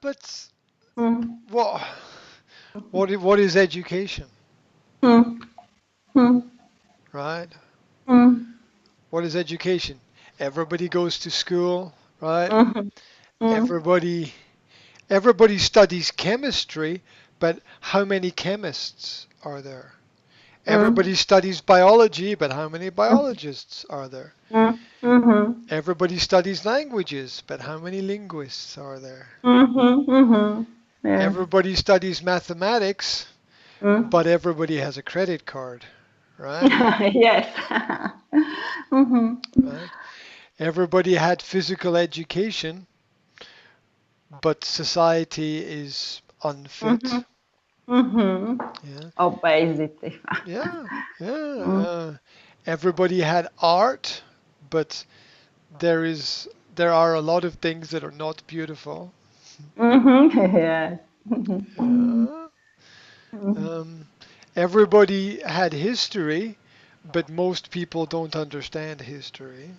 but Mm. what is education, Mm. Mm. right? Mm. What is education? Everybody goes to school, right? Mhm. Mm. Everybody everybody studies chemistry, but how many chemists are there? Mm. Everybody studies biology, but how many biologists are there? Mm. Mhm. Everybody studies languages, but how many linguists are there? Mhm. Mhm. Yes. Everybody studies mathematics, Mm. but everybody has a credit card, right? Yes. Mhm. Right? Everybody had physical education, but society is unfit. Mhm. Mhm. Yeah, Obesity. yeah, yeah. Mm. Everybody had art, but there are a lot of things that are not beautiful. Mhm. Yes. Mhm. Yeah. Mhm. Um, Everybody had history, but most people don't understand history.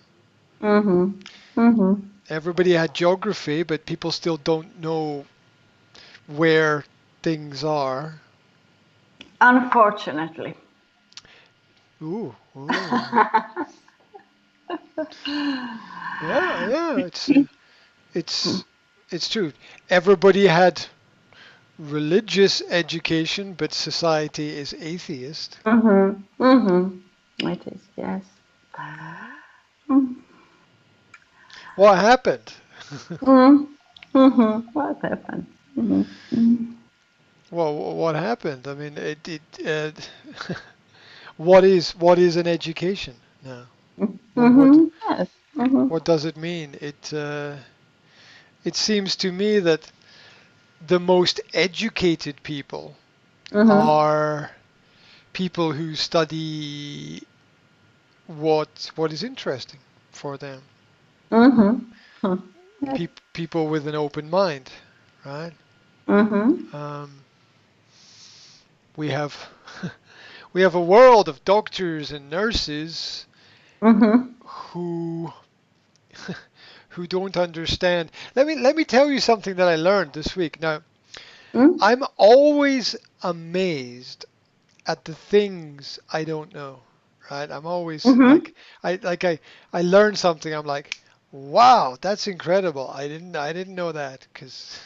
Mhm. Mhm. Everybody had geography, but people still don't know where things are. Unfortunately. Ooh, ooh. Yeah, yeah, it's it's true. Everybody had religious education, but society is atheist. Mhm. Mhm. It is, yes. Mhm. Mm. What happened? Mm. Mhm. What happened? Mhm. Mhm. Well, what happened? I mean, what is an education now? What what Mhm. Yes. Mhm. what does it mean? It seems to me that the most educated people Mhm. are people who study what is interesting for them. Mhm. Yes. People with an open mind, right? Mhm. Um, we have we have a world of doctors and nurses Mhm. who who don't understand. Let me tell you something that I learned this week. Now, Mm. I'm always amazed at the things I don't know. Right? I'm always Mhm. I learn something. I'm like, wow, that's incredible. I didn't know that because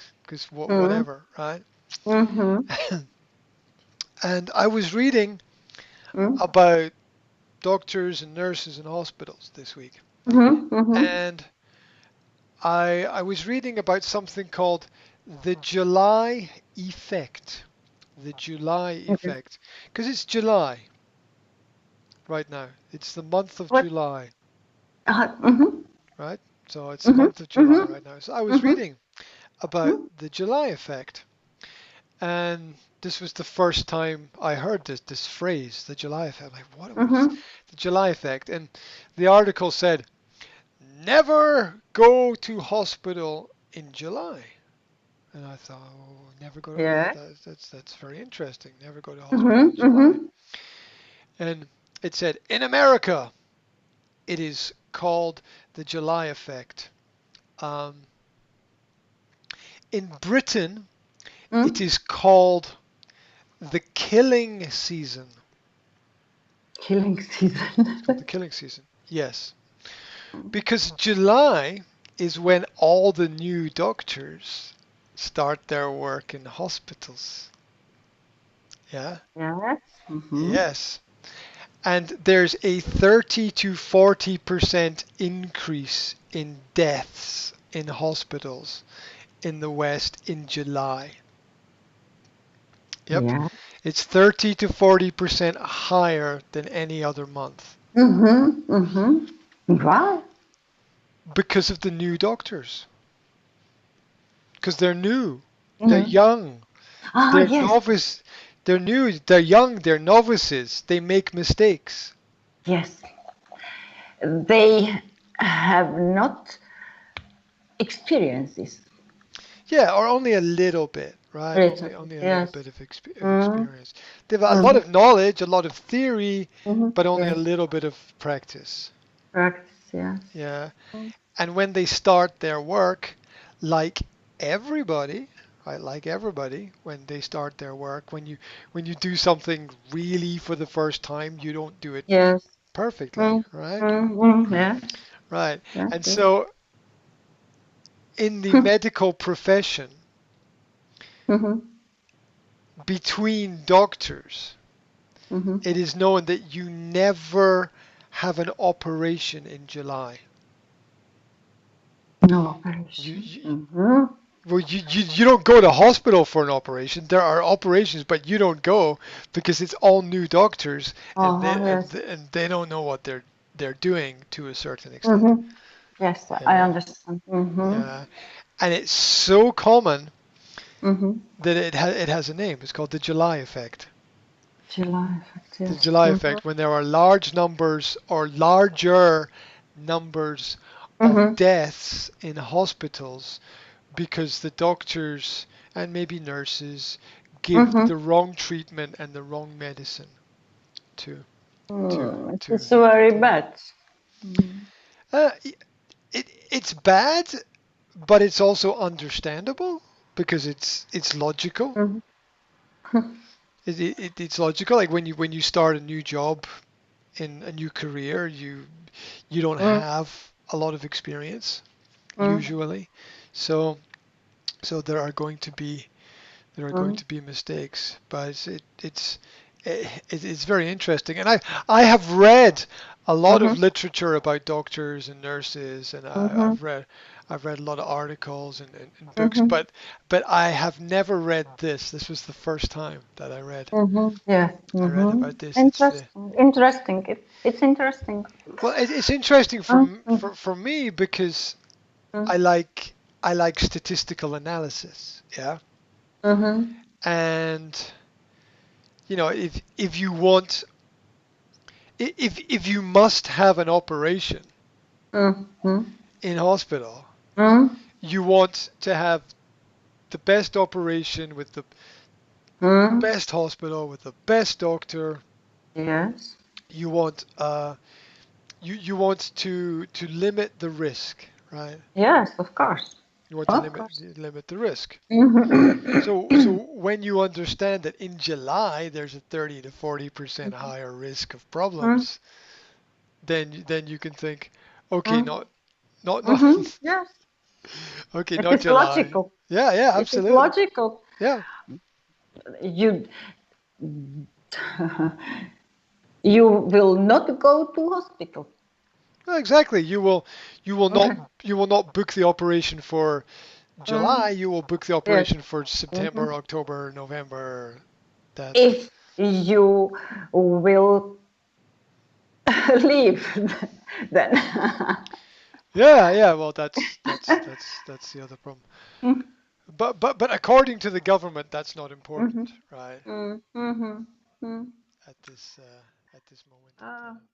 Mhm. whatever, right? Mhm. And I was reading Mhm. about doctors and nurses in hospitals this week, Mhm. Mhm. and I was reading about something called the July effect. The July Okay. effect, because it's July right now. It's the month of What? July, Mhm. right? So it's the Mhm. month of July Mhm. right now. So I was Mhm. reading about the July effect, and this was the first time I heard this phrase, the July effect. I'm like, what is Mhm. the July effect? And the article said, never go to hospital in July. And I thought, oh, never go to Yes. that's very interesting. Never go to hospital in Mhm. July. Mhm. And it said in America, it is called the July effect. Um, in Britain, it Mm. is called the killing season. Killing It's season. called the killing season. Yes, because July is when all the new doctors start their work in hospitals. Yeah. Yes. Mhm. Yes. And there's a 30 to 40% increase in deaths in hospitals in the West in July. Yep. Yeah. It's 30 to 40% higher than any other month Mhm. Mhm. Wow. because of the new doctors. Because they're new, they're Mhm. young, Ah, they're yes. novice, they're new, they're young, they're novices, they make mistakes. Yes. They have not experienced this. Yeah, or only a little bit, right? Written. Only a little Yes. bit of Mm. experience. They've a lot Mhm. of knowledge, a lot of theory, Mhm. but only a Yes. little bit of practice. Practice. Yes. Yeah. And when they start their work, like everybody, right, like everybody, when they start their work, when you do something really for the first time, you don't do it Yes. perfectly, Mm, right? yes. Right. Yes. And Yes. so in the medical profession, Mhm. between doctors, Mhm. it is known that you never have an operation in July. No You, operation. you Mhm. well, you don't go to hospital for an operation. There are operations, but you don't go because it's all new doctors, and Oh yes. they don't know what they're doing to a certain extent. Mhm. Yes, I Yeah, understand. Mhm. yeah, and it's so common Mhm. that it has a name. It's called the July effect. July effect. The Yes. July Mhm. effect, when there are large numbers or larger numbers of Mhm. deaths in hospitals because the doctors and maybe nurses give Mhm. the wrong treatment and the wrong medicine to to It to is very to bad. Mm. uh, it's bad, but it's also understandable because it's logical. Mhm. It's logical. Like when you start a new job in a new career, you don't Mm. have a lot of experience Mm. usually, so there are going to be Mm. mistakes, but it's very interesting, and I have read a lot of Mhm. literature about doctors and nurses, and Mhm. I've read a lot of articles and books, Mhm. but I have never read this. This was the first time that Mhm. Yes. I read Mhm. about this. Interesting. Interesting. It's interesting. Well, it's interesting Mhm. for me because I Mhm. like I like statistical analysis, yeah, Mhm. and if you want if you must have an operation Mhm. in hospital, Mhm. you want to have the best operation with the Mhm. best hospital with the best doctor. Yes. You want you want to limit the risk, right? Yes, of course. You want to Of limit course. limit the risk. So Mhm. when you understand that in July there's a 30 to 40% higher risk of problems, then you can think, okay, Mhm. not Mhm. Yes, okay, it not is July. logical. Yeah, yeah, It is absolutely. logical. Yeah, You you will not go to hospital. well, exactly. You will not Okay. book the operation for Mm, July. You will book the yes. operation for September, Mhm. October, November. That. If you will leave, then. Yeah, yeah. Well, that's the other problem. But according to the government, that's not important, Mhm. right? Mhm. Mhm. At this moment in Uh, time.